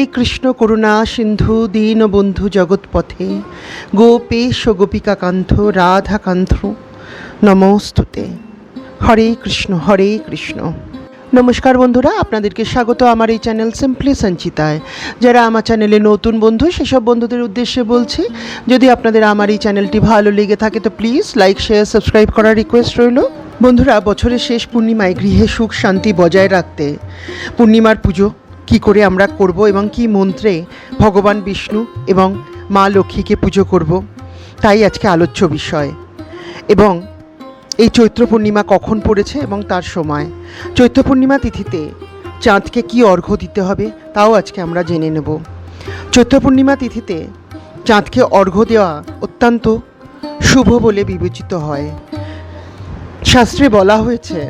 হে কৃষ্ণ করুণা সিন্ধু দীনবন্ধু জগৎপথে গোপেশ গোপিকাকান্ত রাধাকান্ত নমস্তুতে। হরে কৃষ্ণ হরে কৃষ্ণ। নমস্কার বন্ধুরা, আপনাদেরকে স্বাগত আমার এই চ্যানেল সিম্পলি সঞ্চিতায়। যারা আমার চ্যানেলে নতুন বন্ধু, সেসব বন্ধুদের উদ্দেশ্যে বলছি, যদি আপনাদের আমার এই চ্যানেলটি ভালো লেগে থাকে তো প্লিজ লাইক শেয়ার সাবস্ক্রাইব করার রিকোয়েস্ট রইল। বন্ধুরা, বছরের শেষ পূর্ণিমায় গৃহে সুখ শান্তি বজায় রাখতে পূর্ণিমার পুজো কি করে আমরা করব এবং কি মন্ত্রে ভগবান বিষ্ণু এবং মা লক্ষ্মীকে পুজো করব, তাই আজকে আলোচ্য বিষয়। এবং এই চৈত্র পূর্ণিমা কখন পড়েছে এবং তার সময়, চৈত্র পূর্ণিমা তিথিতে চাঁদকে কি অর্ঘ্য দিতে হবে তাও আজকে আমরা জেনে নেব। চৈত্র পূর্ণিমা তিথিতে চাঁদকে অর্ঘ্য দেওয়া অত্যন্ত শুভ বলে বিবেচিত হয়। শাস্ত্রে বলা হয়েছে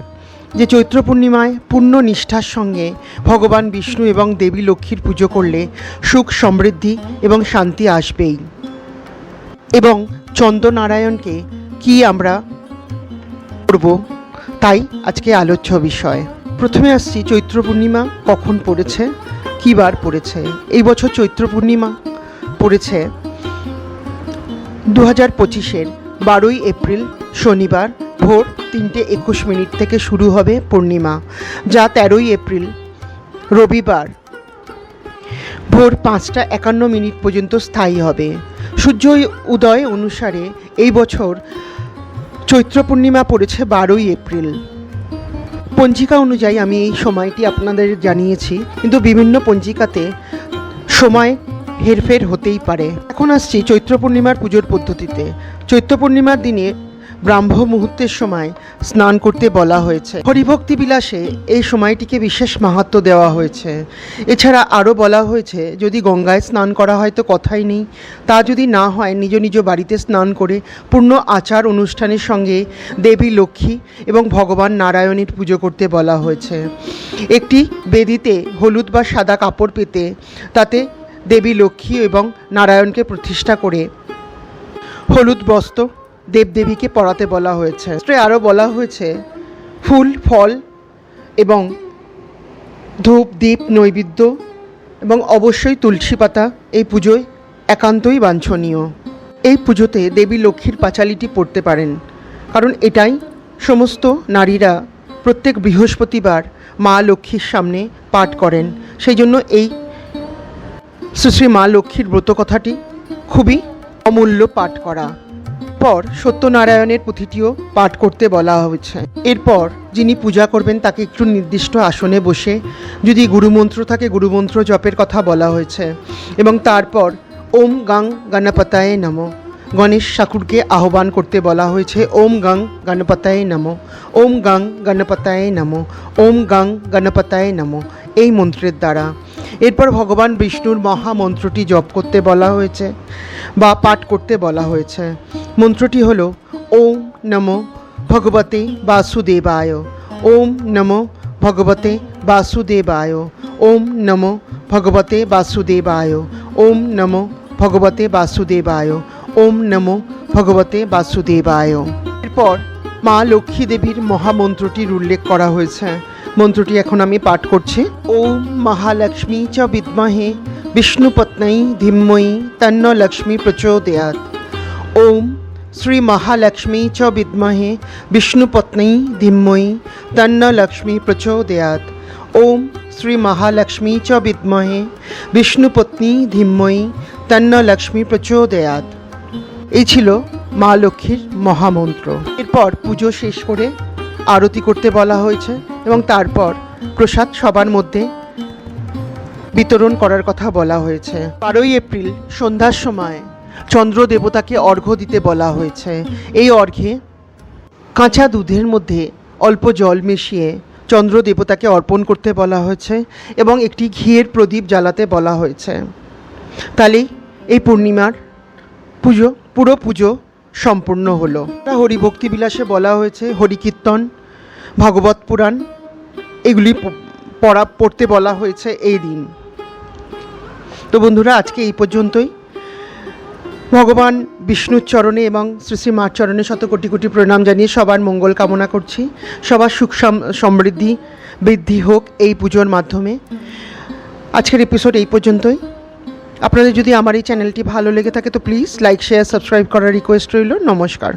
যে চৈত্র পূর্ণিমায় পূর্ণ নিষ্ঠার সঙ্গে ভগবান বিষ্ণু এবং দেবী লক্ষ্মীর পুজো করলে সুখ সমৃদ্ধি এবং শান্তি আসবেই। এবং চন্দ্রনারায়ণকে কি আমরা করব, তাই আজকে আলোচ্য বিষয়। প্রথমে আসছি চৈত্র পূর্ণিমা কখন পড়েছে, কী বার পড়েছে। এই বছর চৈত্র পূর্ণিমা পড়েছে 2025-এর 12ই এপ্রিল শনিবার ভোর 3:21 থেকে শুরু হবে পূর্ণিমা, যা 13ই এপ্রিল রবিবার ভোর 5:51 পর্যন্ত স্থায়ী হবে। সূর্য উদয় অনুসারে এই বছর চৈত্র পূর্ণিমা পড়েছে 12ই এপ্রিল। পঞ্জিকা অনুযায়ী আমি এই সময়টি আপনাদের জানিয়েছি, কিন্তু বিভিন্ন পঞ্জিকাতে সময় হেরফের হতেই পারে। এখন আসছি চৈত্র পূর্ণিমার পুজোর পদ্ধতিতে। চৈত্র পূর্ণিমার দিনে ব্রাহ্ম মুহূর্তের সময় স্নান করতে বলা হয়েছে। হরিভক্তি বিলাসে এই সময়টিকে বিশেষ মাহাত্ম্য দেওয়া হয়েছে। এছাড়া আরও বলা হয়েছে, যদি গঙ্গায় স্নান করা হয় তো কথাই নেই, তা যদি না হয় নিজ নিজ বাড়িতে স্নান করে পূর্ণ আচার অনুষ্ঠানের সঙ্গে দেবী লক্ষ্মী এবং ভগবান নারায়ণের পুজো করতে বলা হয়েছে। একটি বেদিতে হলুদ বা সাদা কাপড় পেতে তাতে দেবী লক্ষ্মী এবং নারায়ণকে প্রতিষ্ঠা করে হলুদ বস্ত্র দেবদেবীকে পরাতে বলা হয়েছে। আরও বলা হয়েছে ফুল ফল এবং ধূপ দীপ নৈবেদ্য এবং অবশ্যই তুলসী পাতা এই পুজোয় একান্তই বাঞ্ছনীয়। এই পুজোতে দেবী লক্ষ্মীর পাঁচালিটি পড়তে পারেন, কারণ এটাই সমস্ত নারীরা প্রত্যেক বৃহস্পতিবার মা লক্ষ্মীর সামনে পাঠ করেন। সেই জন্য এই শ্রী মা লক্ষ্মীর ব্রতকথাটি খুবই অমূল্য পাঠ করা। পর সত্যনারায়ণের পুঁথিটিও পাঠ করতে বলা হয়েছে। এরপর যিনি পূজা করবেন তাকে একটু নির্দিষ্ট আসনে বসে, যদি গুরুমন্ত্র থাকে গুরুমন্ত্র জপের কথা বলা হয়েছে। এবং তারপর ওম গাং গণপতায়ে নমঃ, গণেশ ঠাকুরকে আহ্বান করতে বলা হয়েছে। ওম গাং গণপতায়ে নমঃ, ওম গাং গণপতায়ে নমঃ, ওম গাং গণপতায়ে নমঃ, এই মন্ত্রের দ্বারা। এরপর ভগবান বিষ্ণুর মহামন্ত্রটি জপ করতে বলা হয়েছে বা পাঠ করতে বলা হয়েছে। মন্ত্রটি হলো ওম নমো ভগবতে বাসুদেবায়, ওম নমো ভগবতে বাসুদেবায়, ওম নমো ভগবতে বাসুদেবায়, ওম নমো ভগবতে বাসুদেবায়, ওম নমো ভগবতে বাসুদেবায়। এরপর মা লক্ষ্মী দেবীর মহামন্ত্রটির উল্লেখ করা হয়েছে। মন্ত্রটি এখন আমি পাঠ করছি। ওম মহালক্ষ্মী চ বিদ্মহে বিষ্ণুপত্নী ধীমহি তন্ন লক্ষ্মী প্রচোদয়াৎ। ওম শ্রী মহালক্ষ্মী চ বিদ্মহে বিষ্ণুপত্নী ধীমহি তন্ন লক্ষ্মী প্রচোদয়াৎ। ওম শ্রী মহালক্ষ্মী চ বিদ্মহে বিষ্ণুপত্নী ধীমহি তন্ন লক্ষ্মী প্রচোদয়াৎ। এই ছিল মা লক্ষ্মীর মহামন্ত্র। এরপর পুজো শেষ করে আরতি করতে বলা হয়েছে এবং তারপর প্রসাদ সবার মধ্যে বিতরণ করার কথা বলা হয়েছে। 12ই এপ্রিল সন্ধ্যার সময় চন্দ্র দেবতাকে অর্ঘ্য দিতে বলা হয়েছে। এই অর্ঘ্যে কাঁচা দুধের মধ্যে অল্প জল মিশিয়ে চন্দ্র দেবতাকে অর্পণ করতে বলা হয়েছে এবং একটি ঘিয়ের প্রদীপ জ্বালাতে বলা হয়েছে। তাহলেই এই পূর্ণিমার পুরো পুজো সম্পূর্ণ হলো। হরিভক্তি বিলাসে বলা হয়েছে হরিকীর্তন, ভাগবত পুরাণ এগুলি পড়তে বলা হয়েছে এই দিন। তো বন্ধুরা, আজকে এই পর্যন্তই। ভগবান বিষ্ণুর চরণে এবং শ্রী শ্রী মার চরণে শত কোটি কোটি প্রণাম জানিয়ে সবার মঙ্গল কামনা করছি। সবার সুখ সমৃদ্ধি বৃদ্ধি হোক এই পুজোর মাধ্যমে। আজকের এপিসোড এই পর্যন্তই। আপনাদের যদি আমার এই চ্যানেলটি ভালো লেগে থাকে তো প্লিজ লাইক শেয়ার সাবস্ক্রাইব করার রিকোয়েস্ট রইল। নমস্কার।